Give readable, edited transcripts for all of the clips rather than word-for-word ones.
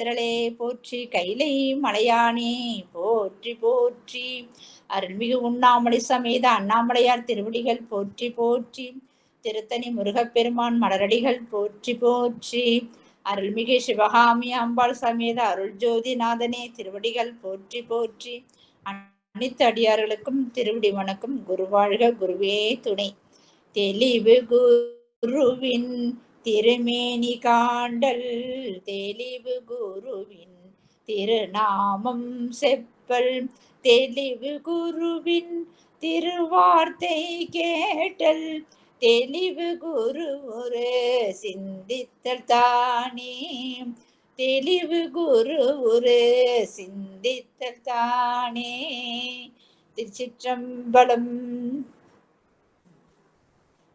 திரளே போற்றி, கைலை மலையானே போற்றி போற்றி, அருள்மிகு உண்ணாமலை சமேத அண்ணாமலையார் திருவடிகள் போற்றி போற்றி, திருத்தணி முருகப்பெருமான் மலரடிகள் போற்றி போற்றி, அருள்மிகு சிவகாமி அம்பாள் சமேத அருள் ஜோதிநாதனே திருவடிகள் போற்றி போற்றி, அனைத்து அடியார்களுக்கும் திருவடி வணக்கம். குருவாழ்க, குருவே துணை. தெளிவு குருவின் திருமேனி காண்டல், தெளிவு குருவின் திருநாமம் செப்பல், தெளிவு குருவின் திருவார்த்தை கேட்டல், தெளிவு குரு ஒரு சிந்தித்தல் தானே, தெளிவு குரு ஒரு சிந்தித்தல் தானே. திருச்சிற்றம்பலம்.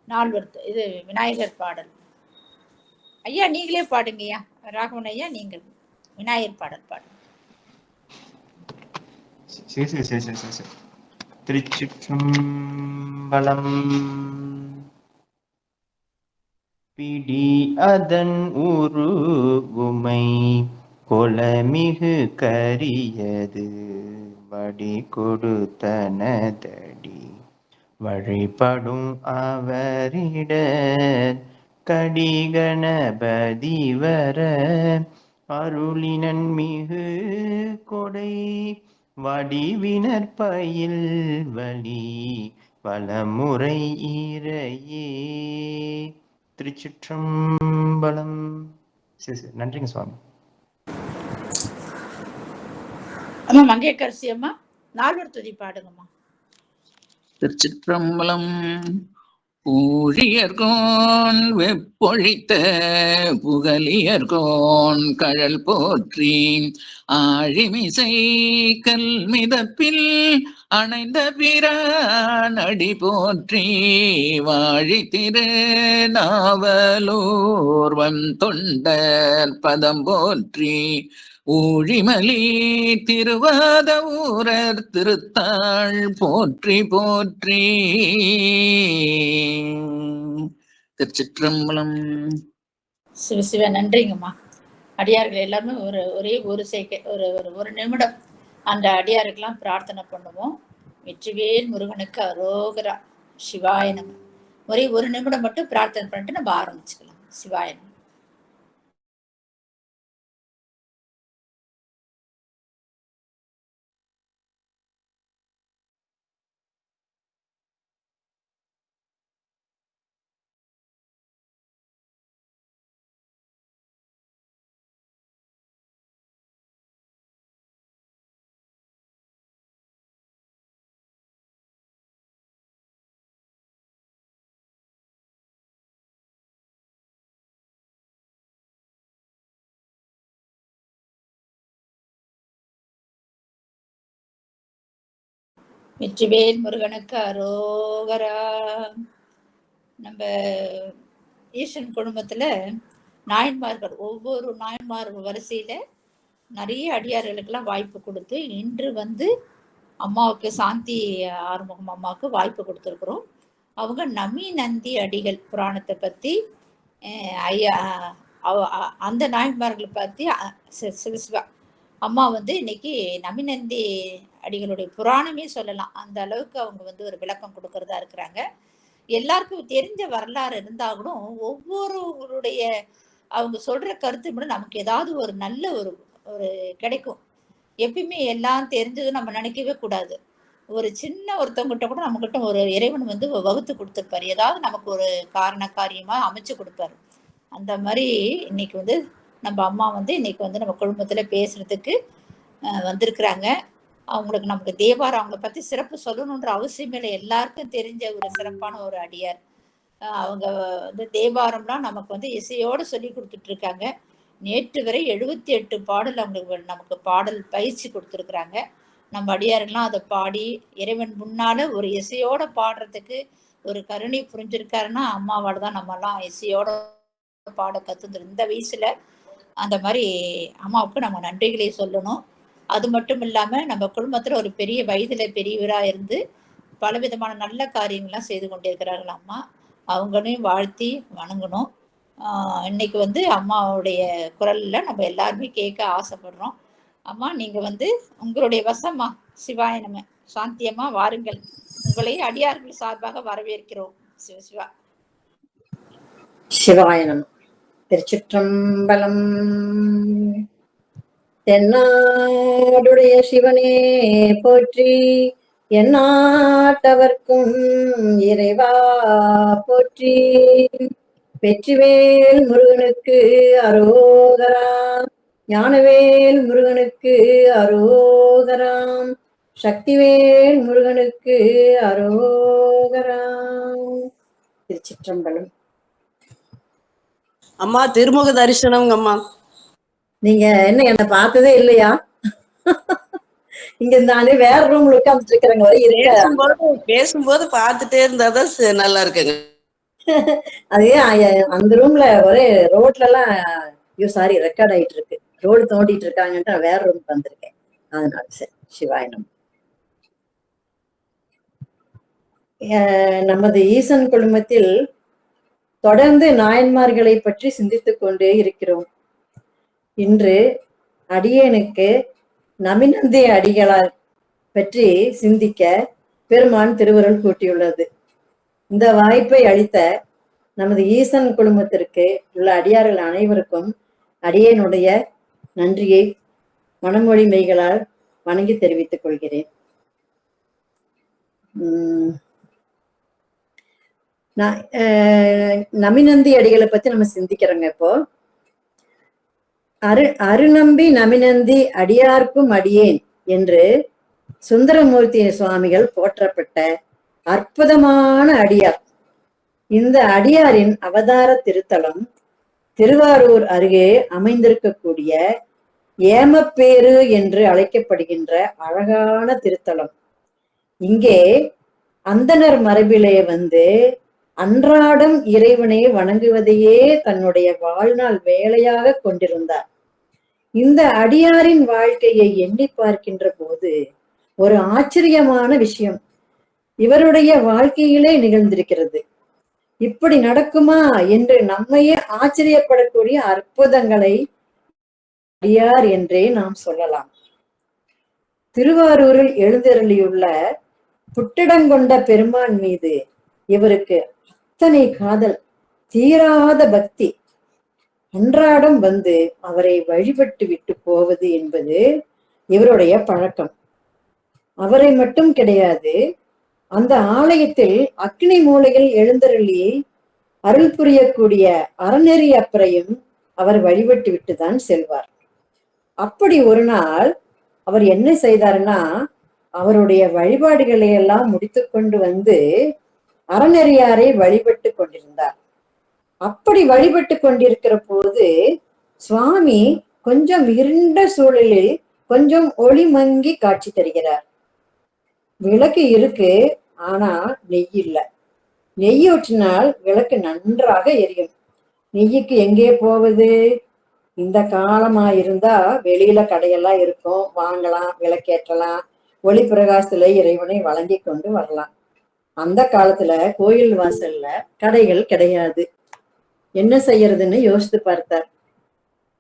நால்வர்த்து இது விநாயகர் பாடல். ஐயா நீங்களே பாடுங்கய்யா, ராகவன் ஐயா நீங்கள் விநாயகர் பாடல் பாடுங்க. திருச்சிற்றம்பலம். பிடி அதன் உருவுமை கொலமிகு கரியது, வடி கொடுத்தனதடி வழிபடும் அவரிட, கடிகணபதி வர அருளினன் மிகு கொடை, வடிவினர் பயில் வழி வளமுறை இறையே. திருச்சிற்றம்பலம். நன்றிங்க சுவாமி. அம்மா மங்கையர்கரசி அம்மா நால்வர் துதி பாடுங்கம்மா. திருச்சிற்றம்பலம். ஊழியர்கோன் வெப்பொழித்த புகழியர்கோன் கழல் போற்றி, ஆழிமிசை கல்மிதப்பில் அணைந்த பிரானடி போற்றி, வாழி திரு நாவலூர் தொண்டர் பதம் போற்றி, ஊழிமலி திருவாத ஊரர் திருத்தாள் போற்றி போற்றி. திருச்சிற்றம்பலம். சிவசிவ நன்றிங்கம்மா. அடியார்கள் எல்லாருமே ஒரே ஒரு நிமிடம் அந்த அடியாருக்கெல்லாம் பிரார்த்தனை பண்ணுவோம். வெற்றிவேல் முருகனுக்கு அரோகரா, சிவாய நம. ஒரு நிமிடம் மட்டும் பிரார்த்தனை பண்ணிட்டு நம்ம ஆரம்பிச்சுக்கலாம். சிவாய நம. வெற்றிவேல் முருகனுக்கு அரோகரா. நம்ம ஈசன் குடும்பத்துல நாயன்மார்கள், ஒவ்வொரு நாயன்மார் வரிசையில நிறைய அடியார்களுக்கெல்லாம் வாய்ப்பு கொடுத்து, இன்று அம்மாவுக்கு சாந்தி ஆறுமுகம் அம்மாவுக்கு வாய்ப்பு கொடுத்துருக்குறோம். அவங்க நமி நந்தி அடிகள் புராணத்தை பத்தி ஐயா அந்த நாயன்மார்களை பத்தி சிவசிவா அம்மா இன்னைக்கு நமிநந்தி அடிகளுடைய புராணமே சொல்லலாம். அந்த அளவுக்கு அவங்க ஒரு விளக்கம் கொடுக்கறதா இருக்கிறாங்க. எல்லாருக்கும் தெரிஞ்ச வரலாறு இருந்தாலும் ஒவ்வொருவருடைய அவங்க சொல்ற கருத்து கூட நமக்கு ஏதாவது ஒரு நல்ல ஒரு கிடைக்கும். எப்பயுமே எல்லாம் தெரிஞ்சது நம்ம நினைக்கவே கூடாது. ஒரு சின்ன ஒருத்தவங்கிட்ட கூட நம்மகிட்ட ஒரு இறைவன் வகுத்து கொடுத்துருப்பாரு. ஏதாவது நமக்கு ஒரு காரியமா அமைச்சு கொடுப்பாரு. அந்த மாதிரி இன்னைக்கு நம்ம அம்மா இன்னைக்கு நம்ம குடும்பத்துல பேசுறதுக்கு வந்திருக்கிறாங்க. அவங்களுக்கு நமக்கு தேவாரம் அவங்கள பத்தி சிறப்பு சொல்லணுன்ற அவசியம் இல்லை. எல்லாருக்கும் தெரிஞ்ச ஒரு சிறப்பான ஒரு அடியார். அவங்க தேவாரம்லாம் நமக்கு இசையோடு சொல்லி கொடுத்துட்டு இருக்காங்க. நேற்று வரை 78 பாடல் அவங்களுக்கு நமக்கு பாடல் பயிற்சி கொடுத்துருக்குறாங்க. நம்ம அடியாரெல்லாம் அதை பாடி இறைவன் முன்னால ஒரு இசையோட பாடுறதுக்கு ஒரு கருணை புரிஞ்சிருக்காருன்னா அம்மாவால் தான் நம்மெல்லாம் இசையோட பாட கத்துந்துரும். இந்த வயசுல அந்த மாதிரி அம்மாவுக்கு நம்ம நன்றிகளை சொல்லணும். அது மட்டும் இல்லாம நம்ம குடும்பத்துல ஒரு பெரிய வயதுல பெரியவரா இருந்து பலவிதமான நல்ல காரியங்கள்லாம் செய்து கொண்டிருக்கிறார்கள் அம்மா. அவங்களையும் வாழ்த்தி வணங்கணும். இன்னைக்கு வந்து அம்மாவுடைய குரல்ல நம்ம எல்லாருமே கேட்க ஆசைப்படுறோம். அம்மா நீங்க வந்து உங்களுடைய வசம்மா. சிவாய நம. சாந்தியம்மா வாருங்கள், உங்களை அடியார்கள் சார்பாக வரவேற்கிறோம். சிவசிவா. சிவாய நம. திருச்சிற்றம்பலம். தென்னாடுடைய சிவனே போற்றி, எந்நாட்டவர்க்கும் இறைவா போற்றி. வெற்றிவேல் முருகனுக்கு அரோகராம், ஞானவேல் முருகனுக்கு அரோகராம், சக்திவேல் முருகனுக்கு அரோகராம். திருச்சிற்றம்பலம். அம்மா திருமுக தரிசனம்ங்க அம்மா. நீங்க என்ன என்ன பார்த்ததே இல்லையா? இங்க நானே வேற ரூம்ல உட்கார்ந்துட்டு இருக்கிறேங்க. பேசும்போது பார்த்துட்டே இருந்தாதான் நல்லா இருக்குங்க. அது அந்த ரூம்ல ஒரே ரோட்ல எல்லாம் சாரி ரெக்கார்ட் ஆயிட்டு இருக்கு, ரோடு தோண்டிட்டு இருக்காங்கன்ட்டு நான் வேற ரூமுக்கு வந்திருக்கேன். அதனால சரி. சிவாயனம். நமது ஈசன் குழுமத்தில் தொடர்ந்து நாயன்மார்களை பற்றி சிந்தித்துக் கொண்டே இருக்கிறோம். இன்று அடியேனுக்கு நமிநந்தி அடிகளார் பற்றி சிந்திக்க பெருமான் திருவருள் கூட்டியுள்ளது. இந்த வாய்ப்பை அளித்த நமது ஈசன் குழுமத்திற்கு உள்ள அடியார்கள் அனைவருக்கும் அடியேனுடைய நன்றியை மனமொழி மெய்களால் வணங்கி தெரிவித்துக் கொள்கிறேன். நமிநந்தி அடிகளை பத்தி நம்ம சிந்திக்கிறோங்க. இப்போ அருநம்பி நமிநந்தி அடியார்க்கும் அடியேன் என்று சுந்தரமூர்த்தி சுவாமிகள் போற்றப்பட்ட அற்புதமான அடியார். இந்த அடியாரின் அவதார திருத்தலம் திருவாரூர் அருகே அமைந்திருக்கக்கூடிய ஏமப்பேறு என்று அழைக்கப்படுகின்ற அழகான திருத்தலம். இங்கே அந்தணர் மரபிலே வந்து அன்றாடம் இறைவனை வணங்குவதையே தன்னுடைய வாழ்நாள் வேலையாக கொண்டிருந்தார். இந்த அடியாரின் வாழ்க்கையை எண்ணி பார்க்கின்ற போது ஒரு ஆச்சரியமான விஷயம் இவருடைய வாழ்க்கையிலே நிகழ்ந்திருக்கிறது. இப்படி நடக்குமா என்று நம்மையே ஆச்சரியப்படக்கூடிய அற்புதங்களை அடியார் என்றே நாம் சொல்லலாம். திருவாரூரில் எழுந்தருளியுள்ள புட்டிடங்கொண்ட பெருமான் மீது இவருக்கு அத்தனை காதல், தீராத பக்தி. அன்றாடம் வந்து அவரை வழிபட்டு விட்டு போவது என்பது இவருடைய பழக்கம். அவரை மட்டும் கிடையாது, அந்த ஆலயத்தில் அக்னி மூலையில் எழுந்தருளி அருள் புரியக்கூடிய அறநெறி அப்பரையும் அவர் வழிபட்டு விட்டுதான் செல்வார். அப்படி ஒரு நாள் அவர் என்ன செய்தாருன்னா, அவருடைய வழிபாடுகளை எல்லாம் முடித்து கொண்டு வந்து அறநெறியாரை வழிபட்டு கொண்டிருந்தார். அப்படி வழிபட்டு கொண்டிருக்கிற போது சுவாமி கொஞ்சம் இருண்ட சூழலில் கொஞ்சம் ஒளி மங்கி காட்சி தருகிறார். விளக்கு இருக்கு, ஆனா நெய் இல்லை. நெய் ஊற்றினால் விளக்கு நன்றாக எரியும். நெய்யுக்கு எங்கே போவது? இந்த காலமா இருந்தா வெளியில கடையெல்லாம் இருக்கும், வாங்கலாம், விளக்கேற்றலாம், ஒளி பிரகாசத்துல இறைவனை வழங்கி கொண்டு வரலாம். அந்த காலத்துல கோயில் வாசல்ல கடைகள் கிடையாது. என்ன செய்யறதுன்னு யோசித்து பார்த்தார்.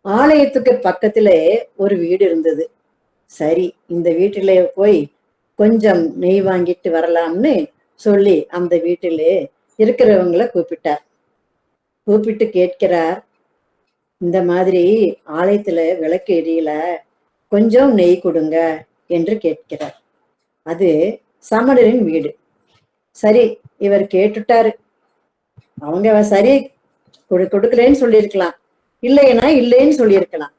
ஆலயத்துக்கு பக்கத்திலே ஒரு வீடு இருந்தது. சரி, இந்த வீட்டிலே போய் கொஞ்சம் நெய் வாங்கிட்டு வரலாம்னு சொல்லி அந்த வீட்டிலே இருக்கிறவங்களை கூப்பிட்டார். கூப்பிட்டு கேட்கிறார், இந்த மாதிரி ஆலயத்துல விளக்கு எரியல, கொஞ்சம் நெய் கொடுங்க என்று கேட்கிறார். அது சமணரின் வீடு. சரி, இவர் கேட்டுட்டாரு. அவங்க சரி கொடுக்கலன்னு சொல்லியிருக்கலாம், இல்லைன்னா இல்லைன்னு சொல்லியிருக்கலாம்.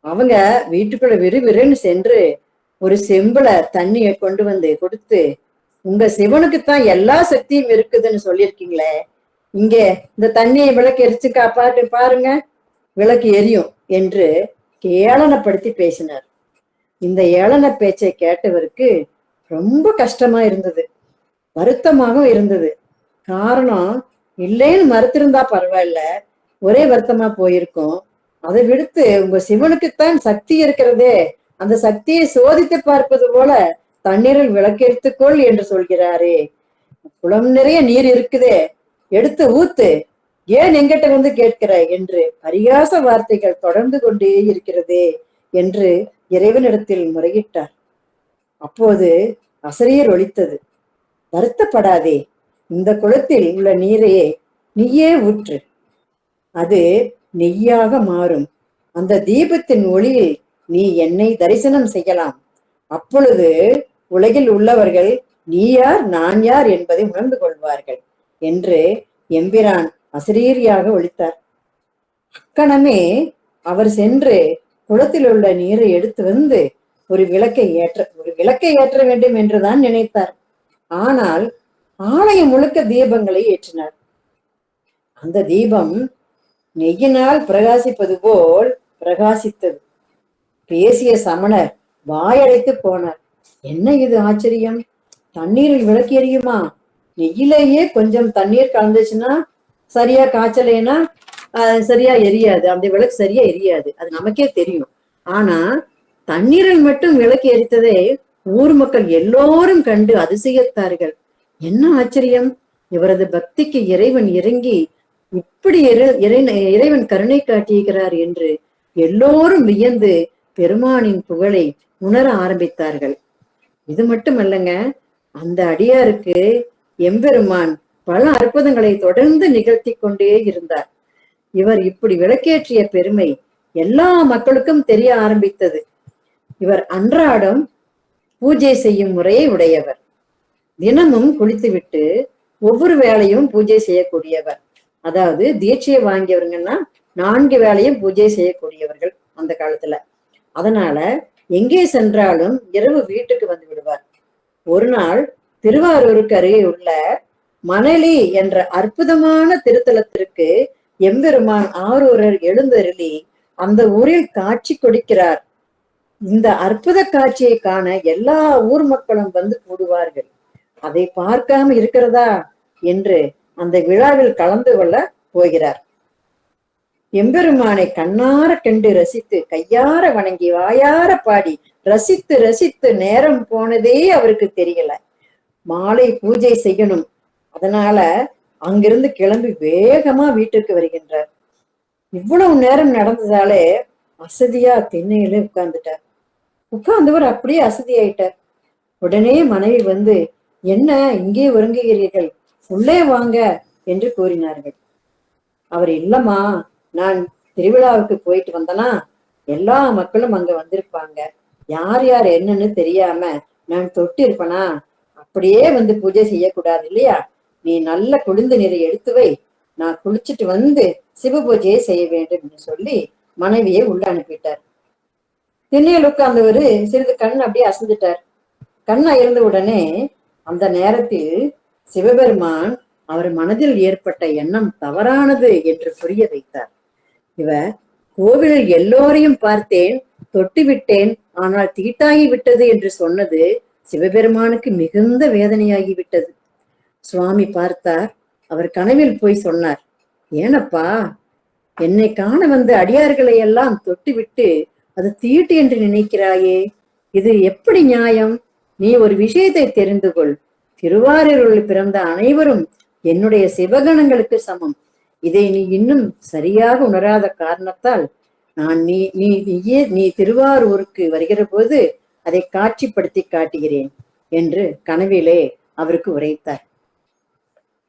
அவங்க வீட்டுக்குள்ள விறுவிறுன்னு சென்று ஒரு செம்புல தண்ணியை கொண்டு வந்து கொடுத்து, உங்க சிவனுக்குத்தான் எல்லா சக்தியும் இருக்குதுன்னு சொல்லியிருக்கீங்களே, இங்க இந்த தண்ணியை விளக்கு எரிச்சு காப்பாட்டு பாருங்க, விளக்கு எரியும் என்று ஏளனப்படுத்தி பேசினார். இந்த ஏளன பேச்சை கேட்டவருக்கு ரொம்ப கஷ்டமா இருந்தது, வருத்தமாகவும் இருந்தது. காரணம், இல்லைன்னு மறுத்திருந்தா பரவாயில்ல, ஒரே வருத்தமா போயிருக்கும். அதை விடுத்து உங்க சிவனுக்குத்தான் சக்தி இருக்கிறதே, அந்த சக்தியை சோதித்து பார்ப்பது போல தண்ணீரில் விளக்கெடுத்துக்கொள் என்று சொல்கிறாரே, குளம் நிறைய நீர் இருக்குதே, எடுத்து ஊத்து, ஏன் எங்கிட்ட வந்து கேட்கிறாய் என்று பரிகாச வார்த்தைகள் தொடர்ந்து கொண்டே இருக்கிறதே என்று இறைவனிடத்தில் முறையிட்டார். அப்போது அசரீர் ஒலித்தது, வருத்தப்படாதே, இந்த குளத்தில் உள்ள நீரையே நீயே ஊற்று, அது நெய்யாக மாறும். அந்த தீபத்தின் ஒளியில் நீ என்னை தரிசனம் செய்யலாம். அப்பொழுது உலகில் உள்ளவர்கள் நீ யார் நான் யார் என்பதை உணர்ந்து கொள்வார்கள் என்று எம்பிரான் அசரீரியாக ஒலித்தார். அக்கணமே அவர் சென்று குளத்தில் உள்ள நீரை எடுத்து வந்து ஒரு விளக்கை ஏற்ற வேண்டும் என்றுதான் நினைத்தார். ஆனால் ஆலயம் முழுக்க தீபங்களை ஏற்றினார். அந்த தீபம் நெய்யினால் பிரகாசிப்பது போல் பிரகாசித்தது. பேசிய சமணர் வாயடைத்து போனார். என்ன இது ஆச்சரியம், தண்ணீரில் விளக்கு எரியுமா? நெய்யிலேயே கொஞ்சம் தண்ணீர் கலந்துச்சுன்னா சரியா காய்ச்சலைன்னா சரியா எரியாது, அந்த விளக்கு சரியா எரியாது, அது நமக்கே தெரியும். ஆனா தண்ணீரில் மட்டும் விளக்கு எரித்ததை ஊர் மக்கள் எல்லோரும் கண்டு அதிசயித்தார்கள். என்ன ஆச்சரியம், இவரது பக்திக்கு இறைவன் இறங்கி இப்படி இறைவன் கருணை காட்டியிருக்கிறார் என்று எல்லோரும் வியந்து பெருமானின் புகழை உணர ஆரம்பித்தார்கள். இது மட்டுமல்லங்க, அந்த அடியாருக்கு எம்பெருமான் பல அற்புதங்களை தொடர்ந்து நிகழ்த்தி கொண்டே இருந்தார். இவர் இப்படி விளக்கேற்றிய பெருமை எல்லா மக்களுக்கும் தெரிய ஆரம்பித்தது. இவர் அன்றாடம் பூஜை செய்யும் முறையை உடையவர். தினமும் குளித்துவிட்டு ஒவ்வொரு வேளையும் பூஜை செய்யக்கூடியவர். அதாவது தீட்சையை வாங்கியவங்கன்னா 4 வேளையும் பூஜை செய்யக்கூடியவர்கள் அந்த காலத்துல. அதனால எங்கே சென்றாலும் இரவு வீட்டுக்கு வந்து விடுவார். ஒரு நாள் திருவாரூருக்கு அருகே உள்ள மணலி என்ற அற்புதமான திருத்தலத்திற்கு எம்பெருமான் ஆரூரர் எழுந்தருளி அந்த ஊரில் காட்சி கொடுக்கிறார். இந்த அற்புத காட்சியை காண எல்லா ஊர் மக்களும் வந்து கூடுவார்கள். அதை பார்க்காம இருக்கிறதா என்று அந்த விழாவில் கலந்து கொள்ள போகிறார். எம்பெருமானை கண்ணார கண்டு ரசித்து கையார வணங்கி வாயார பாடி ரசித்து ரசித்து நேரம் போனதே அவருக்கு தெரியல. மாலை பூஜை செய்யணும், அதனால அங்கிருந்து கிளம்பி வேகமா வீட்டுக்கு வருகின்றார். இவ்வளவு நேரம் நடந்ததாலே அசதியா திண்ணையில உட்கார்ந்துட்டார். உட்கார்ந்தவர் அப்படியே அசதி ஆயிட்டார். உடனே மனைவி வந்து, என்ன இங்கே ஒருங்குகிறீர்கள், உள்ளே வாங்க என்று கூறினார்கள். அவர், இல்லம்மா, நான் திருவிழாவுக்கு போயிட்டு வந்தனா எல்லா மக்களும் அங்க வந்திருப்பாங்க, யார் யார் என்னன்னு தெரியாம நான் தொட்டு இருப்பனா, அப்படியே வந்து பூஜை செய்யக்கூடாது இல்லையா, நீ நல்ல குளிர்ந்த நீரை எடுத்து வை, நான் குளிச்சுட்டு வந்து சிவ பூஜையை செய்ய வேண்டும் என்று சொல்லி மனைவியை உள்ள அனுப்பிட்டார். திண்ணையில் உட்கார்ந்தவரு சிறிது கண் அப்படியே அசந்துட்டார். கண் அயர்ந்த உடனே அந்த நேரத்தில் சிவபெருமான் அவர் மனதில் ஏற்பட்ட எண்ணம் தவறானது என்று புரிய வைத்தார். இவர், கோவிலில் எல்லோரையும் பார்த்தேன், தொட்டு விட்டேன், ஆனால் தீட்டாகி விட்டது என்று சொன்னது சிவபெருமானுக்கு மிகுந்த வேதனையாகிவிட்டது. சுவாமி பார்த்தார். அவர் கனவில் போய் சொன்னார், ஏனப்பா, என்னை காண வந்த அடியார்களை எல்லாம் தொட்டு விட்டு அது தீட்டு என்று நினைக்கிறாயே, இது எப்படி நியாயம்? நீ ஒரு விஷயத்தை தெரிந்து கொள், திருவாரூரில் பிறந்த அனைவரும் என்னுடைய சிவகணங்களுக்கு சமம். இதை நீ இன்னும் சரியாக உணராத காரணத்தால் நான் நீ திருவாரூருக்கு வருகிற போது அதை காட்சிப்படுத்தி காட்டுகிறேன் என்று கனவிலே அவருக்கு உரைத்தார்.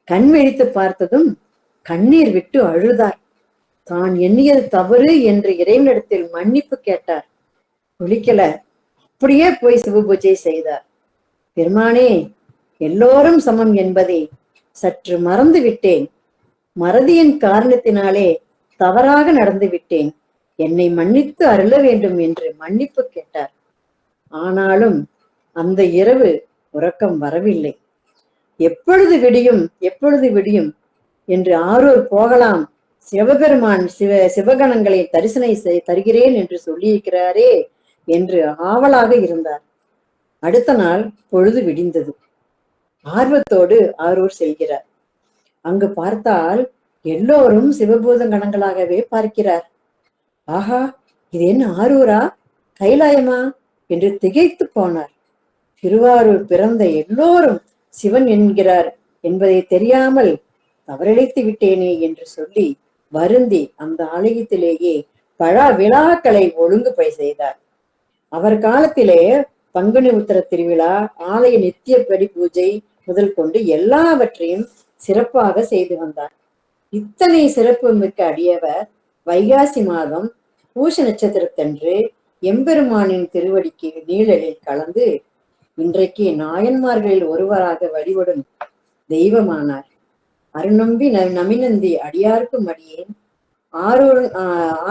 கண் விழித்து பார்த்ததும் கண்ணீர் விட்டு அழுதார். தான் எண்ணியது தவறு என்று இறைவனிடத்தில் மன்னிப்பு கேட்டார். குளிக்கல, அப்படியே போய் சிவ பூஜை செய்தார். பெருமானே, எல்லோரும் சமம் என்பதை சற்று மறந்து விட்டேன், மறதியின் காரணத்தினாலே தவறாக நடந்து விட்டேன், என்னை மன்னித்து அருள வேண்டும் என்று மன்னிப்பு கேட்டார். ஆனாலும் அந்த இரவு உறக்கம் வரவில்லை. எப்பொழுது விடியும் எப்பொழுது விடியும் என்று ஆரூர் போகலாம், சிவபெருமான் சிவகணங்களை தருகிறேன் என்று சொல்லியிருக்கிறாரே என்று ஆவலாக இருந்தார். அடுத்த நாள் பொழுது விடிந்தது. ஆர்வத்தோடு ஆரூர் செல்கிறார். அங்கு பார்த்தால் எல்லோரும் சிவபூத கணங்களாகவே பார்க்கிறார். ஆஹா, இது என்ன ஆரூரா, கைலாயமா என்று திகைத்து போனார். திருவாரூர் பிறந்த எல்லோரும் சிவன் என்கிறார் என்பதை தெரியாமல் தவறிழைத்து விட்டேனே என்று சொல்லி வருந்தி அந்த ஆலயத்திலேயே பல விழாக்களை ஒழுங்கு செய்தார். அவர் காலத்திலே பங்குனி உத்திர திருவிழா, ஆலய நித்தியப்படி பூஜை முதல் கொண்டு எல்லாவற்றையும் சிறப்பாக செய்து வந்தார். இத்தனை சிறப்பு மிக்க அடியவர் வைகாசி மாதம் பூச நட்சத்திரத்தன்று எம்பெருமானின் திருவடிக்கு நீழலில் கலந்து இன்றைக்கு நாயன்மார்களில் ஒருவராக வழிபடும் தெய்வமானார். அருநம்பி நமிநந்தி அடியார்க்கும் அடியேன்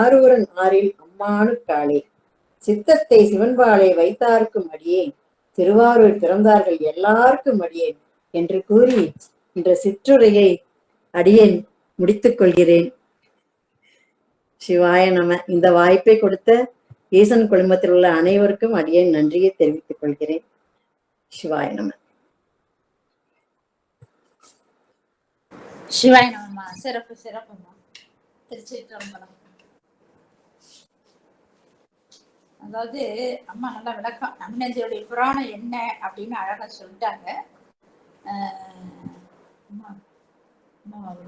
ஆரூரன் ஆறில் அம்மானு காலே சித்தத்தை சிவன்பாலை வைத்தார்க்கும் அடியேன் திருவாரூர் பிறந்தார்கள் எல்லாருக்கும் அடியேன் என்று கூறி என்ற சிற்றுரையை அடியேன் முடித்துக் கொள்கிறேன். சிவாய நம. இந்த வாய்ப்பை கொடுத்த ஈசன் குழுமத்தில் உள்ள அனைவருக்கும் அடியேன் நன்றியை தெரிவித்துக் கொள்கிறேன். சிவாய நம. சிவாய நமமா. சிறப்பு சிறப்புமா. திருச்சிற்றம்பலம். அதாவது அம்மா நல்லா விளக்கம். நமிநந்தியுடைய புராணம் என்ன அப்படின்னு அழகா சொல்லிட்டாங்க.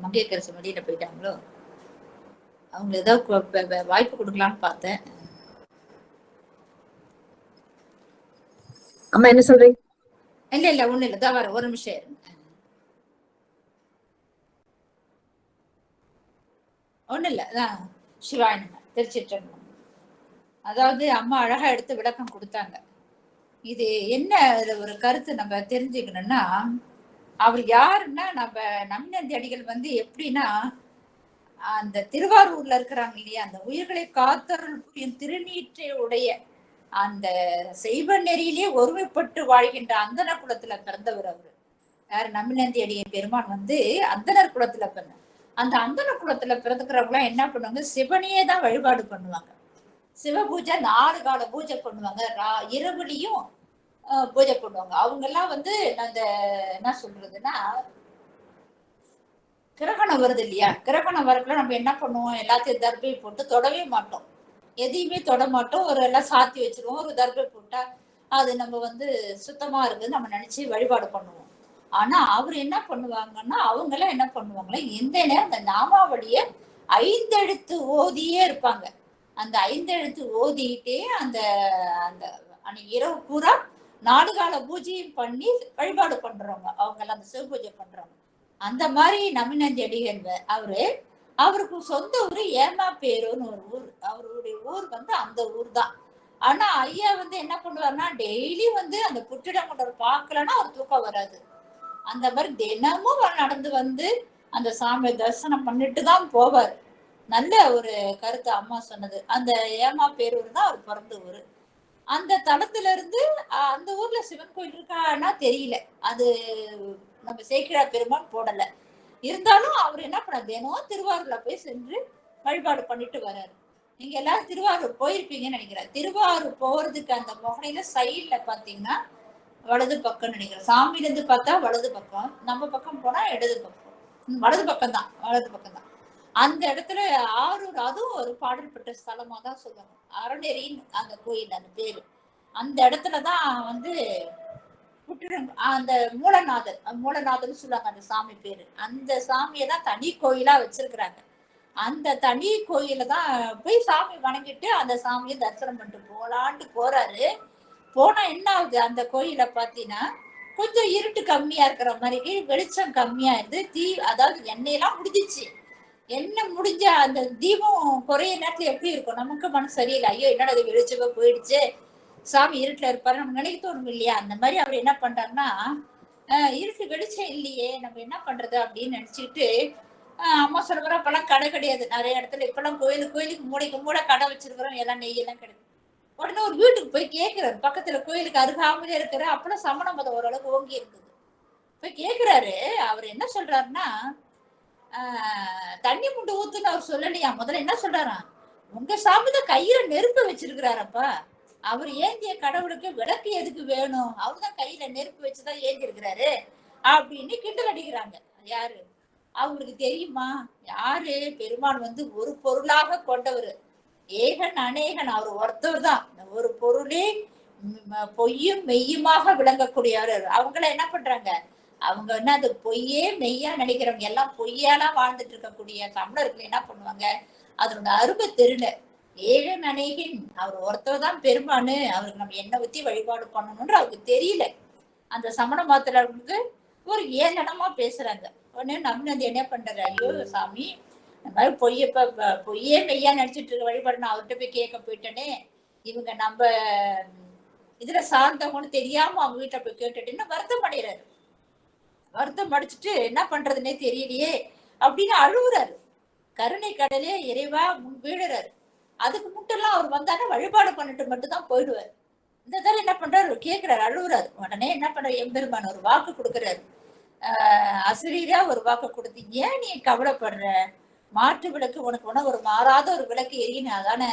மங்கையரசு வெளியில போயிட்டாங்களோ, அவங்க ஏதாவது வாய்ப்பு கொடுக்கலான்னு பார்த்தேன். அம்மா என்ன சொல்றீங்க? இல்ல ஒண்ணு இல்ல, தான் வர ஒரு நிமிஷம் இருங்க. ஒண்ணு இல்ல, அதான் சிவாயன திருச்சிற்றம்பலம். அதாவது அம்மா அழகா எடுத்து விளக்கம் கொடுத்தாங்க. இது என்ன ஒரு கருத்து நம்ம தெரிஞ்சுக்கணும்னா, அவர் யாருன்னா நம்ம நமிநந்தி அடிகள் வந்து எப்படின்னா, அந்த திருவாரூர்ல இருக்கிறாங்க இல்லையா, அந்த உயிர்களை காத்தருள் புரியும் திருநீற்றை உடைய அந்த செய்வ நெறியிலே ஒருமைப்பட்டு வாழ்கின்ற அந்தனர் குலத்துல பிறந்தவர் அவரு. யாரு? நமிநந்தி அடிய பெருமான் வந்து அந்தனர் குலத்துல பிறந்த. அந்த அந்தனர் குலத்துல பிறந்துக்கிறவங்களாம் என்ன பண்ணுவாங்க, சிவனையே தான் வழிபாடு பண்ணுவாங்க. சிவ பூஜை 4 கால பூஜை பண்ணுவாங்க, இரவுலையும் பூஜை பண்ணுவாங்க. அவங்க எல்லாம் வந்து அந்த என்ன சொல்றதுன்னா, கிரகணம் வருது இல்லையா, கிரகணம் வரக்குள்ள நம்ம என்ன பண்ணுவோம், எல்லாத்தையும் தர்பை போட்டு தொடவே மாட்டோம், எதையுமே தொட மாட்டோம். ஒரு எல்லாம் சாத்தி வச்சிருவோம். ஒரு தர்பை போட்டா அது நம்ம வந்து சுத்தமா இருக்குது நம்ம நினைச்சு வழிபாடு பண்ணுவோம். ஆனா அவர் என்ன பண்ணுவாங்கன்னா, அவங்க எல்லாம் என்ன பண்ணுவாங்களா, எந்த நேரம் அந்த நாமாவளிய 5 எழுத்து ஓதியே இருப்பாங்க. அந்த 5 எழுத்து ஓதிக்கிட்டே அந்த அந்த இரவு பூரா 4 கால பூஜையும் பண்ணி வழிபாடு பண்றவங்க அவங்க எல்லாம், அந்த சிவ பூஜை பண்றவங்க. அந்த மாதிரி நமிநந்தி அடிகள் அவருக்கு சொந்த ஊரு ஏமாப்பேருன்னு ஒரு ஊர். அவருடைய ஊர் வந்து அந்த ஊர் தான். ஆனா ஐயா வந்து என்ன பண்ணுவாருன்னா, டெய்லி வந்து அந்த புற்றிடங்குடர் பார்க்கலன்னா அவர் தூக்கம் வராது. அந்த மாதிரி தினமும் நடந்து வந்து அந்த சாமியை தரிசனம் பண்ணிட்டு தான் போவார். நல்ல ஒரு கருத்து அம்மா சொன்னது. அந்த ஏமாப்பேரூர் தான் அவர் பிறந்த ஊரு. அந்த தளத்துல இருந்து அந்த ஊர்ல சிவன் கோயில் இருக்கான்னா தெரியல, அது நம்ம சேக்கிழா பெருமான் போடல. இருந்தாலும் அவர் என்ன பண்ண, தினம் திருவாரூர்ல போய் சென்று வழிபாடு பண்ணிட்டு வர்றாரு. நீங்க எல்லாரும் திருவாரூர் போயிருப்பீங்கன்னு நினைக்கிறேன். திருவாரூர் போறதுக்கு அந்த முகனையில சைட்ல பாத்தீங்கன்னா வலது பக்கம்னு நினைக்கிறேன். சாமியில இருந்து பார்த்தா வலது பக்கம், நம்ம பக்கம் போனா இடது பக்கம், வலது பக்கம் தான், வலது பக்கம் தான். அந்த இடத்துல ஆரூர், அதுவும் ஒரு பாடல் பெற்ற ஸ்தலமா தான் சொல்லுவாங்க. அறநெறின்னு அந்த கோயில் அந்த பேரு. அந்த இடத்துலதான் வந்து அந்த மூலநாதர் சொல்லுவாங்க அந்த சாமி பேரு. அந்த சாமியை தான் தனி கோயிலா வச்சிருக்கிறாங்க. அந்த தனி கோயில தான் போய் சாமி வணங்கிட்டு அந்த சாமியை தரிசனம் பண்ணிட்டு போலான்ட்டு போறாரு. போனா என்ன ஆகுது, அந்த கோயில பாத்தீங்கன்னா கொஞ்சம் இருட்டு கம்மியா இருக்கிற மாதிரி, வெளிச்சம் கம்மியா இருந்து அதாவது எண்ணெயெல்லாம் முடிஞ்சிச்சு. எண்ணெய் முடிஞ்ச அந்த தீபம் குறைய நேரத்துல எப்படி இருக்கும், நமக்கு மனசு சரியில்லை. ஐயோ என்னடா அது வெளிச்சமா போயிடுச்சு, சாமி இருட்டுல இருப்பாரு நம்ம நினைக்க தோணும் இல்லையா. அந்த மாதிரி அவர் என்ன பண்றாருன்னா, இருட்டு வெளிச்சம் இல்லையே நம்ம என்ன பண்றது அப்படின்னு நினைச்சுட்டு, அம்மா சொல்ற அப்பெல்லாம் கடை கிடையாது நிறைய இடத்துல. இப்பெல்லாம் கோயிலுக்கு மூட கடை வச்சிருக்கிறோம், எல்லாம் நெய்யெல்லாம் கிடையாது. உடனே ஒரு வீட்டுக்கு போய் கேட்கிறாரு, பக்கத்துல கோயிலுக்கு அருகாமலே இருக்கிற, அப்பெல்லாம் சமண மதம் ஓரளவுக்கு ஓங்கி இருந்தது. போய் கேட்கிறாரு. அவர் என்ன சொல்றாருன்னா, தண்ணி முண்டு ஊத்துன்னு அவர் சொல்லலையா. முதல்ல என்ன சொல்றாராம், உங்க சாமிதான் கையில நெருப்பு வச்சிருக்கிறாரப்பா, அவர் ஏந்திய கடவுளுக்கு விளக்கு எதுக்கு வேணும், அவருதான் கையில நெருப்பு வச்சுதான் ஏந்தி இருக்கிறாரு அப்படின்னு கிண்டல் அடிக்கிறாங்க. யாரு, அவங்களுக்கு தெரியுமா யாரு பெருமான் வந்து ஒரு பொருளாக கொண்டவர், ஏகன் அநேகன், அவர் ஒருத்தவர் தான். ஒரு பொருளே பொய்யும் மெய்யுமாக விளங்கக்கூடியவர். அவங்கள என்ன பண்றாங்க, அவங்க என்ன அது பொய்யே மெய்யா நினைக்கிறவங்க எல்லாம் பொய்யாலாம் வாழ்ந்துட்டு இருக்கக்கூடிய தமிழர்கள் என்ன பண்ணுவாங்க, அதனோட அருமை தெரியல. ஏழை அநேகின் அவர் ஒருத்தர் தான் பெருமானு, அவருக்கு நம்ம என்ன ஊத்தி வழிபாடு பண்ணணும்ன்ற அவருக்கு தெரியல. அந்த சமண மாத்திரர்களுக்கு ஒரு ஏளனமா பேசுறாங்க. உடனே நம்பினது என்ன பண்றாரு, ஐயோ சாமி இந்த மாதிரி பொய்யே மெய்யா நடிச்சிட்டு இருக்க வழிபாடு நான் அவர்கிட்ட போய் கேட்க போயிட்டேனே, இவங்க நம்ம இதுல சார்ந்தவங்கன்னு தெரியாம அவங்க வீட்டுல போய் கேட்டுட்டுன்னு வருத்தம் அடைகிறாரு. வருத்தம் அடிச்சுட்டு என்ன பண்றதுன்னே தெரியலையே அப்படின்னு அழுகுறாரு. கருணை கடலே இறைவா முன் வீடுறாரு. அதுக்கு முட்டெல்லாம் அவர் வந்தாருன்னா வழிபாடு பண்ணிட்டு மட்டும் தான் போயிடுவார். இந்த தடவை என்ன பண்றாரு, கேட்கிறாரு, அழுகுறாரு. உடனே என்ன பண்றாரு, எம்பெருமான் ஒரு வாக்கு கொடுக்குறாரு. அசிரியரா ஒரு வாக்கு கொடுத்து, ஏன் நீ கவலைப்படுற, மாற்று விளக்கு உனக்கு ஒரு மாறாத ஒரு விளக்கு எரியினா தானே,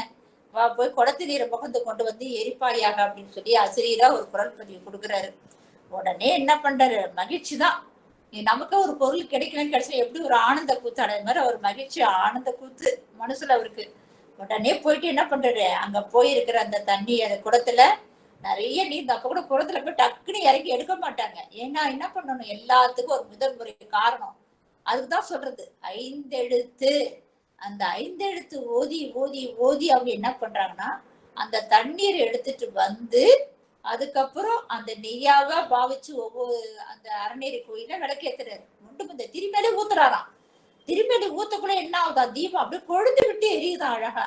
வா போய் குடத்து நீரை முகந்து கொண்டு வந்து எரிப்பாயாக அப்படின்னு சொல்லி அசிரியரா ஒரு குரல் பதிவு கொடுக்குறாரு. உடனே என்ன பண்றாரு, மகிழ்ச்சி தான். நமக்கு ஒரு பொருள் கிடைக்கலன்னு கிடைச்சா எப்படி ஒரு ஆனந்த கூத்து அடைந்த மாதிரி ஒரு மகிழ்ச்சி ஆனந்த கூத்து மனசுல அவருக்கு. உடனே போயிட்டு என்ன பண்றாரு, அங்க போயிருக்கிற அந்த தண்ணி அந்த குடத்துல நிறைய நீர், அப்ப கூட குடத்துல போய் டக்குன்னு இறங்கி எடுக்க மாட்டாங்க. ஏன்னா என்ன பண்ணணும், எல்லாத்துக்கும் ஒரு முதல் முறை காரணம். அதுக்குதான் சொல்றது 5 எழுத்து. அந்த 5 எழுத்து ஓதி ஓதி ஓதி அவங்க என்ன பண்றாங்கன்னா அந்த தண்ணீர் எடுத்துட்டு வந்து அதுக்கப்புறம் அந்த நெய்யாவா பாவிச்சு ஒவ்வொரு அந்த அறநேரி கோயில விளக்கேத்துறாரு. ஒன்று இந்த திருமேலே ஊத்துறாராம். திருமேலி ஊத்தக்குள்ள என்ன ஆகுதா, தீபம் அப்படியே கொழுந்து விட்டு எரியுதான் அழகா.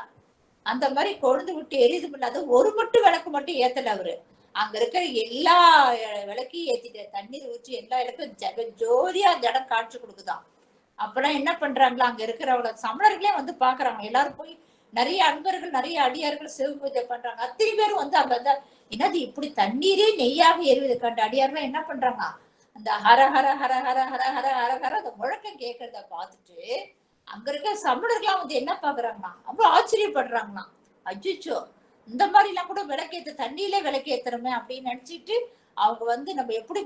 அந்த மாதிரி கொழுந்து விட்டு எரியுது இல்லாத ஒரு மட்டும் விளக்கு மட்டும் ஏத்தல அவரு. அங்க இருக்கிற எல்லா விளக்கையும் ஏத்திட்டு தண்ணீர் ஊற்றி எல்லா இடக்கும் ஜெக ஜோதியா அந்த இடம் காட்சி கொடுக்குதான். அப்பெல்லாம் என்ன பண்றாங்களா, அங்க இருக்கிறவங்க சமணர்களே வந்து பாக்குறாங்க. எல்லாரும் போய் நிறைய அன்பர்கள் நிறைய அடியார்கள் சிவ பூஜை பண்றாங்க. அத்தனை பேரும் வந்து அங்க என்னது இப்படி தண்ணீரே நெய்யாக எரிவது கண்ட அடியார்கள் என்ன பண்றாங்க, அந்த ஹர ஹர ஹர ஹர ஹர ஹர ஹர ஹர அந்த முழக்கம் கேட்கறத பார்த்துட்டு அங்க இருக்க சமணர்கள்லாம் வந்து என்ன பாக்குறாங்கன்னா அவ்வளவு ஆச்சரியப்படுறாங்களாம். அஜிச்சோ இந்த மாதிரி எல்லாம் கூட விளக்கேத்த தண்ணியிலே விளக்கேத்துறமே அப்படின்னு நினைச்சிட்டு அவங்க வந்து நம்ம எப்படி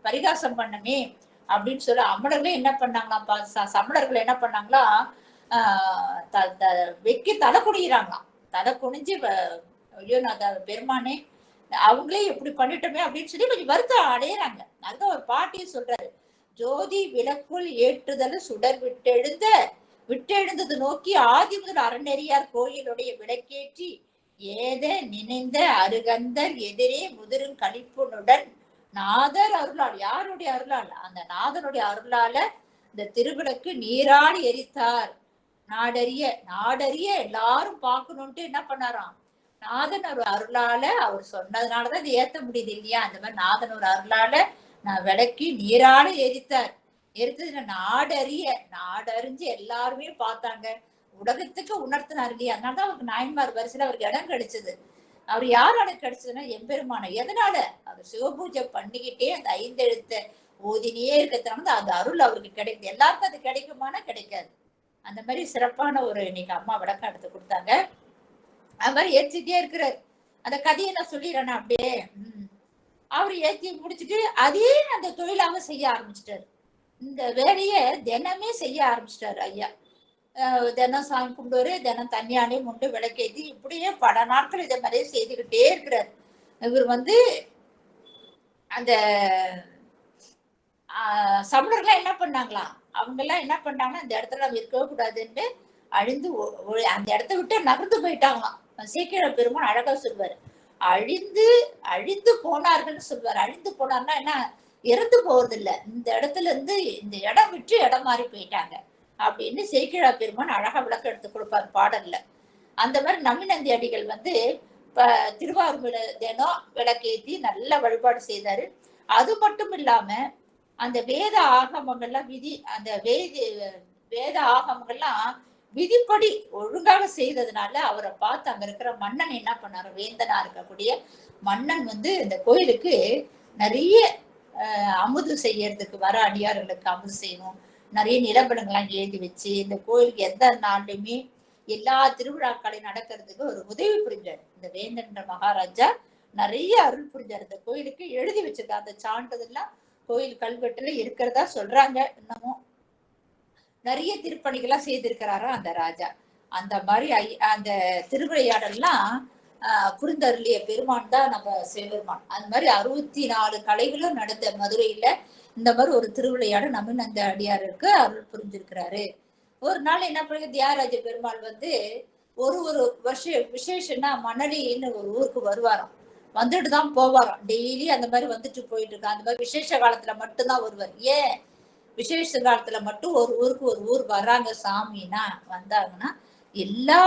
பரிகாசம் பண்ணமே அப்படின்னு சொல்லி அமணர்களே என்ன பண்ணாங்களாம், சமணர்கள் என்ன பண்ணாங்களா, வெக்கி தலை குனிகிறாங்களாம். தலை குனிஞ்சு ஐயோ நான் பெருமானே அவங்களே எப்படி பண்ணிட்டோமே அப்படின்னு சொல்லி கொஞ்சம் வருத்தம் அடையிறாங்க. அதுதான் ஒரு பாட்டியும் சொல்றாரு, ஜோதி விளக்குள் ஏற்றுதல் சுடர் விட்டெழுந்தது நோக்கி ஆதி முதல் அறநெறியார் கோயிலுடைய விளக்கேற்றி ஏத நினைந்த அருகந்தர் எதிரே முதிரும் கழிப்புனுடன் நாதர் அருளால், யாருடைய அருளால், அந்த நாதனுடைய அருளால இந்த திருவிளக்கு நீராடி எரித்தார். நாடறிய எல்லாரும் பார்க்கணும்ட்டு என்ன பண்ணாராம், நாதன் ஒரு அருளால அவர் சொன்னதுனாலதான் இது ஏத்த முடியுது இல்லையா. அந்த மாதிரி நாதன் ஒரு அருளால நான் விளக்கி நீராட எரித்தார். எரித்ததுல நாடறிஞ்சு எல்லாருமே பார்த்தாங்க, உலகத்துக்கு உணர்த்தினார் இல்லையா. அதனாலதான் அவருக்கு நாயன்மார் வரிசையில அவருக்கு இடம் கிடைச்சது. அவர் யாரால கிடைச்சதுன்னா எம்பெருமான. எதனால, அவர் சிவபூஜை பண்ணிக்கிட்டே அந்த 5 எழுத்த ஓதினே இருக்கிறதுனால அந்த அருள் அவருக்கு கிடைக்குது. எல்லாருக்கும் அது கிடைக்குமானா கிடைக்காது. அந்த மாதிரி சிறப்பான ஒரு இன்னைக்கு அம்மா விளக்கம் எடுத்து கொடுத்தாங்க. அது மாதிரி ஏற்றிட்டே இருக்கிறார். அந்த கதையை நான் சொல்லிடுறேன்னா அப்படியே அவர் ஏற்றி முடிச்சுட்டு அதே அந்த தொழிலாக செய்ய ஆரம்பிச்சிட்டாரு. இந்த வேலையை தினமே செய்ய ஆரம்பிச்சிட்டாரு ஐயா. தினம் சாமி கும்பிடுவாரு, தினம் தண்ணியானே முண்டு விளக்கேற்றி இப்படியே பல நாட்கள் இதை மாதிரியே செய்துக்கிட்டே இருக்கிறார். இவர் வந்து அந்த சமணர்கள்லாம் என்ன பண்ணாங்களாம், அவங்க எல்லாம் என்ன பண்ணாங்கன்னா அந்த இடத்துல நம்ம இருக்கவே கூடாதுன்னு அழிந்து அந்த இடத்த விட்டு நகர்ந்து போயிட்டாங்களாம். சீக்கிர பெருமான் அழகா சொல்வாரு, அழிந்து போனார்கள்னு சொல்வாரு. அழிந்து போனார்னா என்ன, இறந்து போறது இல்ல, இந்த இடத்துல இருந்து இந்த இடம் விட்டு இடம் மாறி போயிட்டாங்க அப்படின்னு சேக்கிழா பெருமான் அழகா விளக்கம் எடுத்து கொடுப்பாரு பாடல்ல. அந்த மாதிரி நம்பிநந்தி அடிகள் வந்து திருவாரூர் தினம் விளக்கேற்றி நல்ல வழிபாடு செய்தாரு. அது மட்டும் இல்லாம அந்த வேத ஆகமங்கள்லாம் அந்த வேத ஆகமங்கள்லாம் விதிப்படி ஒழுங்காக செய்ததுனால அவரை பார்த்து அங்க இருக்கிற மன்னன் என்ன பண்ணாரு, வேந்தனா இருக்கக்கூடிய மன்னன் வந்து இந்த கோயிலுக்கு நிறைய அமுது செய்யறதுக்கு வர அடியார்களுக்கு அமுது செய்யணும், நிறைய நிலப்படங்கள்லாம் எழுதி வச்சு இந்த கோயிலுக்கு எந்த நாள்லையுமே எல்லா திருவிழாக்களையும் நடக்கிறதுக்கு ஒரு உதவி புரிஞ்சார். இந்த வேந்தன்ற மகாராஜா நிறைய அருள் புரிஞ்சார். இந்த கோயிலுக்கு எழுதி வச்சிருக்காரு. அந்த சான்றிதழ்லாம் கோயில் கல்வெட்டுல இருக்கிறதா சொல்றாங்க. இன்னமும் நிறைய திருப்பணிகள்லாம் செய்திருக்கிறாரா அந்த ராஜா. அந்த மாதிரி அந்த திருவிளையாடல்லாம் புரிந்தருளிய பெருமான் தான் நம்ம சிவபெருமான். அது மாதிரி 64 கலைகளும் நடந்த மதுரையில இந்த மாதிரி ஒரு திருவிளையாட நம்ம அந்த அடியாருக்கு அருள் புரிஞ்சிருக்கிறாரு. ஒரு நாள் என்ன பண்ணுங்க, தியாகராஜ பெருமாள் வந்து ஒரு விசேஷம்னா மணலின்னு ஒரு ஊருக்கு வருவாராம். வந்துட்டு தான் போவாராம். டெய்லி அந்த மாதிரி வந்துட்டு போயிட்டு இருக்கா. அந்த மாதிரி விசேஷ காலத்துல மட்டும்தான் வருவார். ஏன் விசேஷ காலத்துல மட்டும் ஒரு ஊருக்கு ஒரு ஊர் வர்றாங்க சாமின்னா வந்தாங்கன்னா எல்லா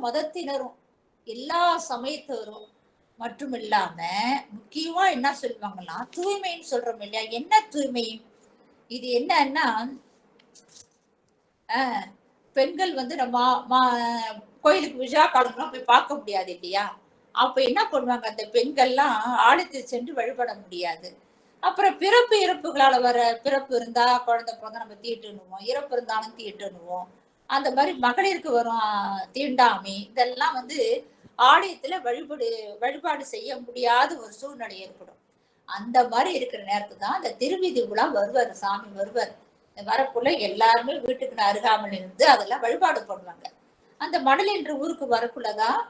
மதத்தினரும் எல்லா சமயத்தவரும் மற்றும் இல்லாம முக்கியமா என்ன சொல்லுவாங்கன்னா தூய்மைன்னு சொல்றோம் இல்லையா. என்ன தூய்மை இது? என்னன்னா பெண்கள் வந்து நம்ம கோயிலுக்கு விழா காலங்கள்லாம் போய் பார்க்க முடியாது இல்லையா. அப்ப என்ன பண்ணுவாங்க, அந்த பெண்கள்லாம் ஆலயத்தில் சென்று வழிபட முடியாது. அப்புறம் பிறப்பு இறப்புகளால வர, பிறப்பு இருந்தா குழந்தை பிறந்தா நம்ம தீட்டுணுவோம், இறப்பு இருந்தாலும் தீட்டுணுவோம். அந்த மாதிரி மகளிருக்கு வரும் தீண்டாமை, இதெல்லாம் வந்து ஆலயத்துல வழிபாடு செய்ய முடியாத ஒரு சூழ்நிலை ஏற்படும். அந்த மாதிரி இருக்கிற நேரத்துக்கு தான் அந்த திருவீதி விழா வருவார், சாமி வருவார். வரக்குள்ள எல்லாருமே வீட்டுக்கு அருகாமல் இருந்து அதெல்லாம் வழிபாடு பண்ணுவாங்க. அந்த மணல் என்ற ஊருக்கு வரக்குள்ளதான்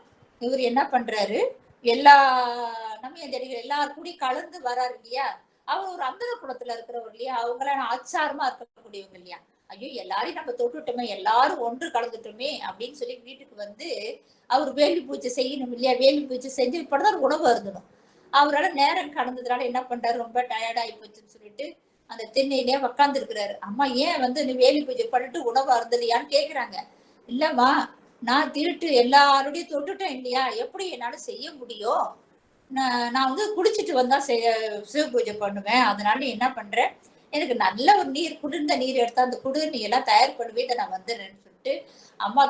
இவர் என்ன பண்றாரு, எல்லா நம்மையடிகள் எல்லாரும் கூடி கலந்து வராரு இல்லையா. அவர் ஒரு அந்தர குலத்துல இருக்கிறவர் இல்லையா, அவங்களாம் ஆச்சாரமா இருக்கக்கூடியவங்க இல்லையா. ஐயோ எல்லாரையும் நம்ம தொட்டுட்டோமே, எல்லாரும் ஒன்று கலந்துட்டோமே அப்படின்னு சொல்லி வீட்டுக்கு வந்து அவர் வேலி பூஜை செய்யணும் இல்லையா. வேலி பூஜை செஞ்சு இப்பதான் உணவு அருந்தணும். அவரால் நேரம் கடந்ததுனால என்ன பண்றாரு, ரொம்ப டயர்ட் ஆகி போச்சுன்னு சொல்லிட்டு அந்த திண்ணையிலேயே உக்காந்து இருக்கிறாரு. அம்மா ஏன் வந்து நீ வேலி பூஜை பண்ணிட்டு உணவு அருந்தலையான்னு கேக்குறாங்க. இல்லம்மா, நான் திருட்டு எல்லாரோடையும் தொட்டுட்டேன் இல்லையா, எப்படி என்னால செய்ய முடியும், நான் வந்து குடிச்சிட்டு வந்தா சிவ பூஜை பண்ணுவேன். அதனால நீ என்ன பண்ற, எனக்கு நல்ல ஒரு நீர், குளிர்ந்த நீர் எடுத்தா அந்த குளிர் நீ எல்லாம் தயார் பண்ணுவே, நான் வந்துடுறேன்னு சொல்லிட்டு அம்மா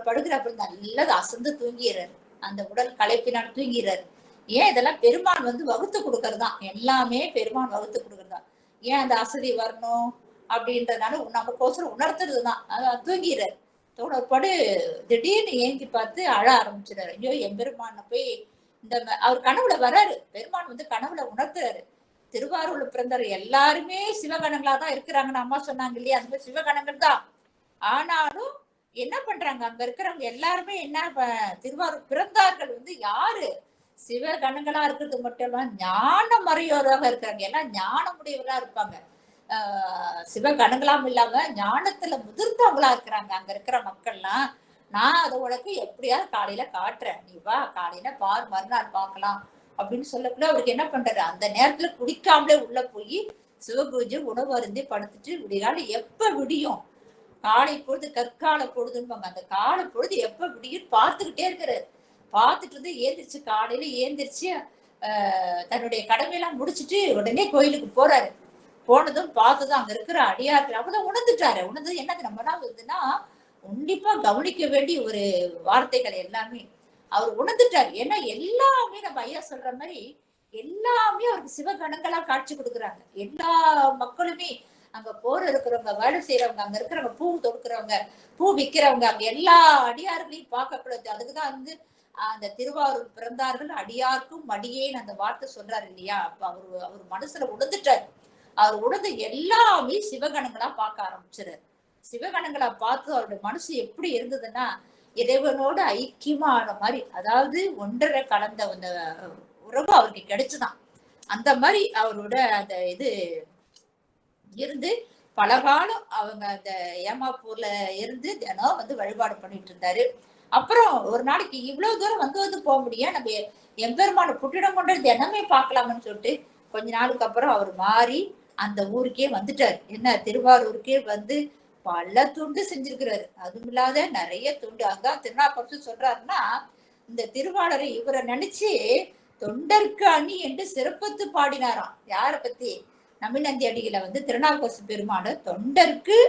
படுக்கிற அப்புறம் நல்லது அசந்து தூங்கிறாரு. அந்த உடல் களைப்பினால் தூங்கிறாரு. ஏன் இதெல்லாம் பெருமான் வந்து வகுத்து கொடுக்கறதுதான், எல்லாமே பெருமான் வகுத்து கொடுக்கறதுதான். ஏன் அந்த அசதி வரணும் அப்படின்றதுனால நமக்கோசரம் உணர்த்துறதுதான். அதான் தூங்கிறாரு. தோணப்படு திடீர்னு ஏங்கி பார்த்து அழ ஆரம்பிச்சிடாரு. ஐயோ எம்பெருமான போய் இந்த அவர் கனவுல வர்றாரு. பெருமான் வந்து கனவுல உணர்த்துறாரு. திருவாரூர்ல பிறந்தாரு எல்லாருமே சிவகணங்களா தான் இருக்கிறாங்கன்னு அம்மா சொன்னாங்க இல்லையா, அந்த மாதிரி சிவகணங்கள் தான். ஆனாலும் என்ன பண்றாங்க, அங்க இருக்கிறவங்க எல்லாருமே என்ன, திருவாரூர் பிறந்தார்கள் வந்து யாரு, சிவகணங்களா இருக்கிறது மட்டும் இல்ல ஞான மறையோராக இருக்காங்க. எல்லாம் ஞானமுடையவர்களா இருப்பாங்க. சிவகணங்களாம் இல்லாம ஞானத்துல முதிர்ந்தவங்களா இருக்கிறாங்க அங்க இருக்கிற மக்கள்லாம். நான் அதை உனக்கு எப்படியாவது காலையில காட்டுறேன், நீ வா காலையில பார், மறுநாள் பார்க்கலாம் அப்படின்னு சொல்லக்குள்ள அவருக்கு என்ன பண்றாரு, அந்த நேரத்துல குடிக்காமலே உள்ள போய் சிவபூஜை உணவு அருந்தி படுத்துட்டு விடிகால எப்ப விடியும், காலை பொழுது கற்கால பொழுதுன்னு அந்த கால பொழுது எப்ப விடியும் பார்த்துக்கிட்டே இருக்கிறாரு. பார்த்துட்டு இருந்து ஏந்திரிச்சு காலையில ஏந்திரிச்சு தன்னுடைய கடமையெல்லாம் முடிச்சுட்டு உடனே கோயிலுக்கு போறாரு. போனதும் பார்த்ததும் அங்க இருக்கிற அடியார்கள் அப்பதான் உணர்ந்துட்டாரு. உணர்ந்தது என்னது, நம்ம எல்லாம் வருதுன்னா உன்னிப்பா கவனிக்க வேண்டிய ஒரு வார்த்தைகள் எல்லாமே அவர் உணர்ந்துட்டாரு. ஏன்னா எல்லாமே நம்ம ஐயா சொல்ற மாதிரி எல்லாமே அவருக்கு சிவகணங்களா காட்சி கொடுக்குறாங்க. எல்லா மக்களுமே அங்க போற இருக்கிறவங்க, வேலை செய்யறவங்க, அங்க இருக்கிறவங்க, பூ தொடுக்கிறவங்க, பூ விற்கிறவங்க, அங்க எல்லா அடியார்களையும் பார்க்கக்கூடாது. அதுக்குதான் வந்து அந்த திருவாரூர் பிறந்தார்கள் அடியாருக்கும் மடியேன்னு அந்த வார்த்தை சொல்றாரு இல்லையா. அப்ப அவர் மனசுல உணர்ந்துட்டாரு. அவர் உணர்ந்து எல்லாமே சிவகணங்களா பார்க்க ஆரம்பிச்சிடாரு. சிவகணங்களா பார்த்து அவருடைய மனசு எப்படி இருந்ததுன்னா இறைவனோட ஐக்கியமா ஆன மாதிரி, அதாவது ஒன்றரை கலந்த அந்த உறவு அவருக்கு கிடைச்சுதான். அந்த மாதிரி அவரோட அந்த இது இருந்து பல காலம் அவங்க அந்த ஏமாப்பூர்ல இருந்து தினம் வந்து வழிபாடு பண்ணிட்டு இருந்தாரு. அப்புறம் ஒரு நாளைக்கு இவ்வளவு தூரம் வந்து போக முடியும், நம்ம எம்பெருமான புட்டிடம் கொண்டு தினமே பார்க்கலாம்னு சொல்லிட்டு கொஞ்ச நாளுக்கு அப்புறம் அவர் மாறி அந்த ஊருக்கே வந்துட்டாரு. என்ன திருவாரூருக்கே வந்து பல துண்டு செஞ்சிருக்கிறாரு. அதுவும் இல்லாத நிறைய துண்டு. அதான் திருநாப்பரசு சொல்றாருன்னா, இந்த திருவாளரை இவரை நினைச்சு தொண்டருக்கு அணி என்று சிறப்பத்து பாடினாராம். யார பத்தி, நம்பிநந்தி அடிகளை வந்து திருநாவுக்கரசு பெருமாள் தொண்டருக்கு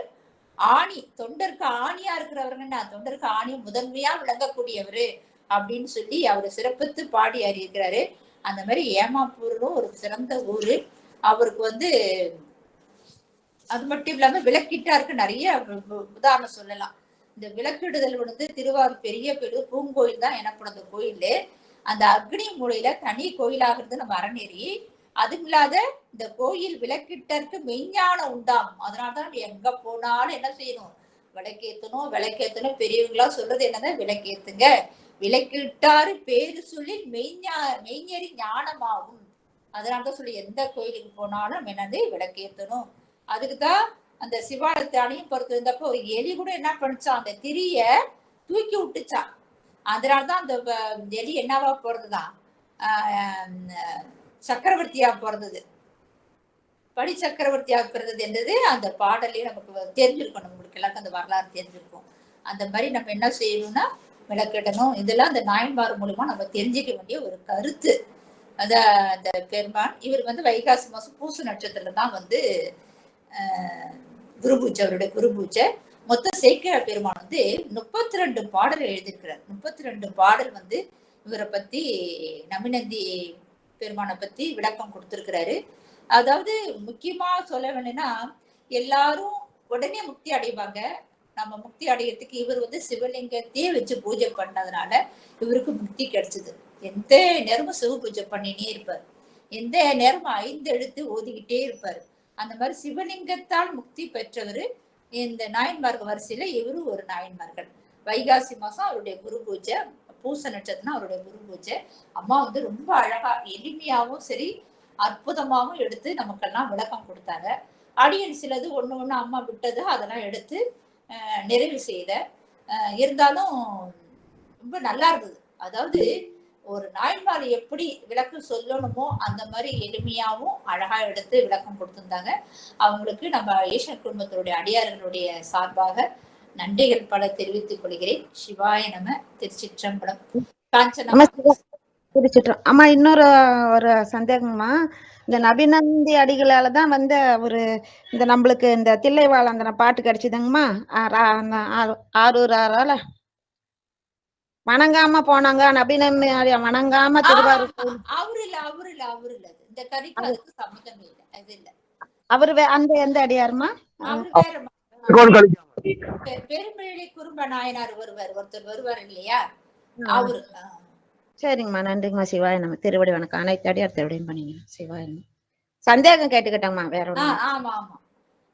ஆணி, தொண்டருக்கு ஆணியா இருக்கிறவருங்கன்னா தொண்டருக்கு ஆணி முதன்மையா விளங்கக்கூடியவரு அப்படின்னு சொல்லி அவரு சிறப்பித்து பாடி அறியிருக்கிறாரு. அந்த மாதிரி ஏமாப்பூரும் ஒரு சிறந்த ஊரு. அவருக்கு வந்து அது மட்டும் இல்லாம விளக்கிட்டாருக்கு நிறைய உதாரணம் சொல்லலாம். இந்த விளக்கிடுதல் வந்து திருவாரூர் பெரிய பூங்கோயில் தான் எனப்படும் அந்த கோயில். அந்த அக்னி மூலையில தனி கோயிலாகிறது நம்ம அறநெறி. அதுவும் இல்லாத இந்த கோயில் விளக்கிட்டருக்கு மெய்ஞானம் உண்டாம். அதனாலதான் எங்க போனாலும் என்ன செய்யணும், விளக்கேத்தணும். பெரியவங்களா சொல்றது என்னதான், விளக்கேத்துங்க, விளக்கிட்டாரு பேரு சொல்லி மெய்ஞரி ஞானமாகும். அதனாலதான் சொல்லி எந்த கோயிலுக்கு போனாலும் என்னது விளக்கேற்றணும். அதுக்குதான் அந்த சிவாலயத்தை அணியும் பொறுத்து இருந்தப்போ ஒரு எலி கூட என்ன பண்ணிச்சான், அந்த திரிய தூக்கி விட்டுச்சான். அதனாலதான் அந்த எலி என்னவா போறதுதான் சக்கரவர்த்தியா பிறந்தது, படி சக்கரவர்த்தியா பிறந்தது என்றது அந்த பாடலையும் நமக்கு தெரிஞ்சிருக்கும். நம்மளுக்கு எல்லாருக்கும் அந்த வரலாறு தெரிஞ்சிருக்கும். அந்த மாதிரி நம்ம என்ன செய்யணும்னா விளக்கிடணும். இதெல்லாம் அந்த நாயன்மார் மூலமா நம்ம தெரிஞ்சுக்க வேண்டிய ஒரு கருத்து. அத அந்த பெருமான் இவர் வந்து வைகாசி மாசம் பூச நட்சத்திரத்துல தான் வந்து குரு பூஜை, அவருடைய குரு பூஜை. மொத்தம் சேக்கிழார் பெருமான் வந்து 32 பாடல் எழுதியிருக்கிறார். 32 பாடல் வந்து இவரை பத்தி நமிநந்தி பெருமானை பத்தி விளக்கம் கொடுத்திருக்கிறாரு. அதாவது முக்கியமா சொல்ல வேணும்னா எல்லாரும் உடனே முக்தி அடைவாங்க. நம்ம முக்தி அடைகிறதுக்கு இவர் வந்து சிவலிங்கத்தையே வச்சு பூஜை பண்ணதுனால இவருக்கு முக்தி கிடைச்சது. எந்த நேரமும் சிவ பூஜை பண்ணினே இருப்பார், எந்த நேரமும் 5 எழுத்து ஓதிக்கிட்டே இருப்பாரு. அந்த மாதிரி சிவலிங்கத்தால் முக்தி பெற்றவர். இந்த நாயன்மார்கள் வரிசையில இவரு ஒரு நாயன்மார்கள். வைகாசி மாசம் அவருடைய குரு பூஜை, பூச நட்சத்திரம் அவருடைய குரு பூஜை. அம்மா வந்து ரொம்ப அழகா எளிமையாவும் சரி அற்புதமாவும் எடுத்து நமக்கெல்லாம் விளக்கம் கொடுத்தாங்க. அடியன் சிலது ஒண்ணு அம்மா விட்டது அதெல்லாம் எடுத்து நிறைவு செய்த. இருந்தாலும் ரொம்ப நல்லா இருந்தது. அதாவது ஒரு நாயன்மார் எப்படி விளக்கம் சொல்லணுமோ அந்த மாதிரி எளிமையாவும் அழகா எடுத்து விளக்கம் கொடுத்திருந்தாங்க. அவங்களுக்கு நம்ம ஈஸ்வரன் குடும்பத்தினுடைய அடியார்களுடைய சார்பாக நன்றிகள் பல தெரிவித்துக் கொள்கிறேன். சிவாய நம. திருச்சிற்றம்பலம். காஞ்சனா. திருச்சிற்றம்பலம். ஆமா, இன்னொரு ஒரு சந்தேகமா, இந்த நபிநந்தி அடிகளாலதான் வந்து ஒரு இந்த நம்மளுக்கு இந்த தில்லைவாழந்தன பாட்டு கிடைச்சதுங்கம்மா. ஆரூரால வணங்காம போனாங்க, நபிநந்தி வணங்காம திருவாரூர். அவரு இல்ல இந்த கறிக்கு அதுக்கு சம்மந்தம் இல்லை. அது இல்ல அவரு அந்த எந்த அடியாருமா? அவரு வேறமா. பெரும்பிழை குறும்ப நாயனார் ஒருத்தர் வருவார் இல்லையா, அவரு. சரிங்கம்மா, நன்றிங்கம்மா. சிவாய நம்ம. திருவடி வணக்கம். அனைத்து அடியார் திருவடியும் பண்ணீங்க. சிவாய சந்தேகம் கேட்டுக்கிட்டோம்மா, வேற ஒண்ணு. ஆமா.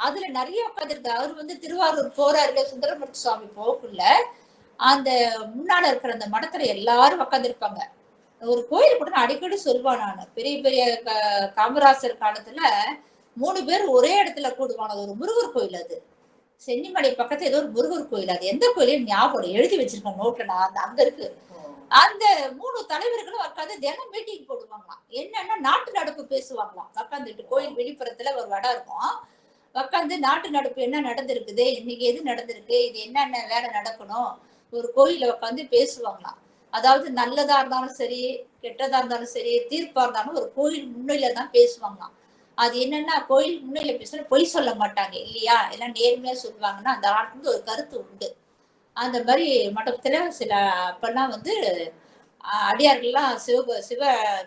அதுல நிறைய உட்காந்துருக்கு. அவரு வந்து திருவாரூர் போறாருல, சுந்தரமூர்த்தி சுவாமி போக்குள்ள அந்த முன்னாடி இருக்கிற அந்த மடத்துல எல்லாரும் உட்காந்துருப்பாங்க. ஒரு கோயில் கூட நான் அடிக்கடி சொல்லுவான். நான் பெரிய காமராசர் காலத்துல 3 பேர் ஒரே இடத்துல கூடுவாங்க. ஒரு முருகர் கோயில், அது சென்னிமலை பக்கத்துல ஏதோ ஒரு முருகர் கோயில். அது எந்த கோயிலும் ஞாபகம் எழுதி வச்சிருக்கேன் நோட்ல. நான் அங்க இருக்கு. அந்த 3 தலைவர்களும் உட்காந்து தினம் மீட்டிங் போடுவாங்களாம். என்னன்னா நாட்டு நடப்பு பேசுவாங்களாம். உட்காந்துட்டு கோயில் வெளிப்புறத்துல ஒரு இடம் இருக்கும். உட்காந்து நாட்டு நடப்பு என்ன நடந்திருக்குது, இன்னைக்கு எது நடந்திருக்கு, இது என்னென்ன வேலை நடக்கணும், ஒரு கோயில உட்காந்து பேசுவாங்களாம். அதாவது நல்லதா இருந்தாலும் சரி, கெட்டதா இருந்தாலும் சரி, தீர்ப்பா இருந்தாலும் ஒரு கோயில் முன்னில தான் பேசுவாங்களாம். அது என்னன்னா கோயில் முன்னில பேசுற பொய் சொல்ல மாட்டாங்க இல்லையா, எல்லாம் நேர்மையா சொல்லுவாங்கன்னா அந்த ஆளுக்கு ஒரு கருத்து உண்டு. அந்த மாதிரி மண்டபத்துல சில அப்பெல்லாம் வந்து அடியார்கள்லாம் சிவ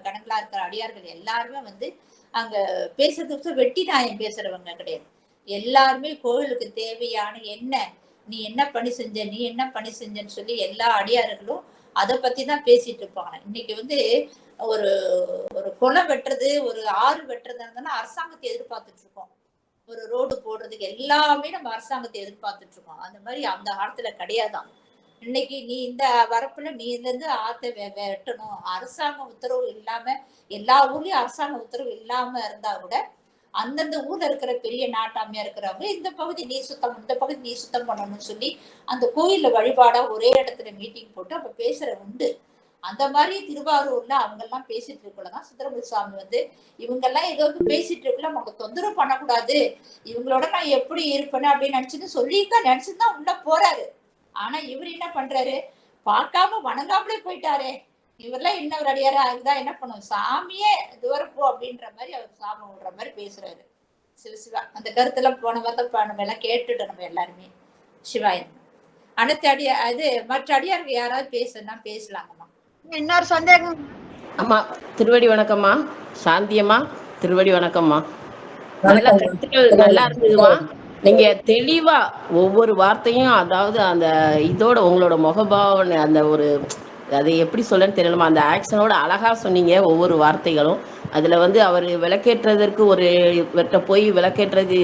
கணங்களா இருக்கிற அடியார்கள் எல்லாருமே வந்து அங்க பேசுறதுக்கு வெட்டி நாயம் பேசுறவங்க கிடையாது. எல்லாருமே கோவிலுக்கு தேவையான என்ன, நீ என்ன பணி செஞ்ச, நீ என்ன பணி செஞ்சன்னு சொல்லி எல்லா அடியார்களும் அதை பத்தி தான் பேசிட்டு இருப்பாங்க. இன்னைக்கு வந்து ஒரு குளம் வெட்டுறது, ஒரு ஆறு வெட்டுறதுன்னா அரசாங்கத்தை எதிர்பார்த்துட்டு இருக்கோம். ஒரு ரோடு போடுறதுக்கு எல்லாமே நம்ம அரசாங்கத்தை எதிர்பார்த்துட்டு இருக்கோம். அந்த மாதிரி அந்த காலத்துல கிடையாதான். இன்னைக்கு நீ இந்த வரப்புல நீ இருந்து ஆத்த வெட்டணும், அரசாங்க உத்தரவு இல்லாம, எல்லா ஊர்லயும் அரசாங்க உத்தரவு இல்லாம இருந்தா கூட அந்தந்த ஊர்ல இருக்கிற பெரிய நாட்டாமையா இருக்கிறவங்க இந்த பகுதி நீ சுத்தம், இந்த பகுதி நீ சுத்தம் பண்ணணும்னு சொல்லி அந்த கோயில்ல வழிபாடா ஒரே இடத்துல மீட்டிங் போட்டு அப்ப பேசுற உண்டு. அந்த மாதிரி திருவாரூர்ல அவங்க எல்லாம் பேசிட்டு இருக்கதான் சுந்தரமூர்த்தி சுவாமி வந்து இவங்கெல்லாம் ஏதோ பேசிட்டு இருக்குள்ள அவங்க தொந்தரவு பண்ணக்கூடாது, இவங்களோட நான் எப்படி இருப்பேன்னு அப்படின்னு நினைச்சுதான் உள்ள போறாரு. ஆனா இவர் என்ன பண்றாரு, பார்க்காம வணங்காமலே போயிட்டாரு. இவரெல்லாம் இன்னொரு அடியாரா அதுதான் என்ன பண்ணும், சாமியே தூரம் போ அப்படின்ற மாதிரி அவர் சாமி விடுற மாதிரி பேசுறாரு. சிவா அந்த கருத்தெல்லாம் போன வாரத்தை நம்ம எல்லாம் கேட்டுட்டோம் நம்ம எல்லாருமே. சிவாயன் அனைத்து அது மற்ற அடியார்கள் யாராவது பேசுனா பேசலாங்கம்மா. இன்னொரு சந்தேகம். அம்மா திருவடி வணக்கம்மா. சாந்தியம்மா திருவடி வணக்கம்மா. நல்ல கருத்துக்கள் நல்லா இருந்ததுமா. நீங்க தெளிவா ஒவ்வொரு வார்த்தையும், அதாவது அந்த இதோட உங்களோட முகபாவனை, அந்த ஒரு அதை எப்படி சொல்லன்னு தெரியலமா, அந்த ஆக்ஷனோட அழகா சொன்னீங்க ஒவ்வொரு வார்த்தைகளும். அதுல வந்து அவர் விளக்கேற்றதற்கு ஒரு போய் விளக்கேற்றது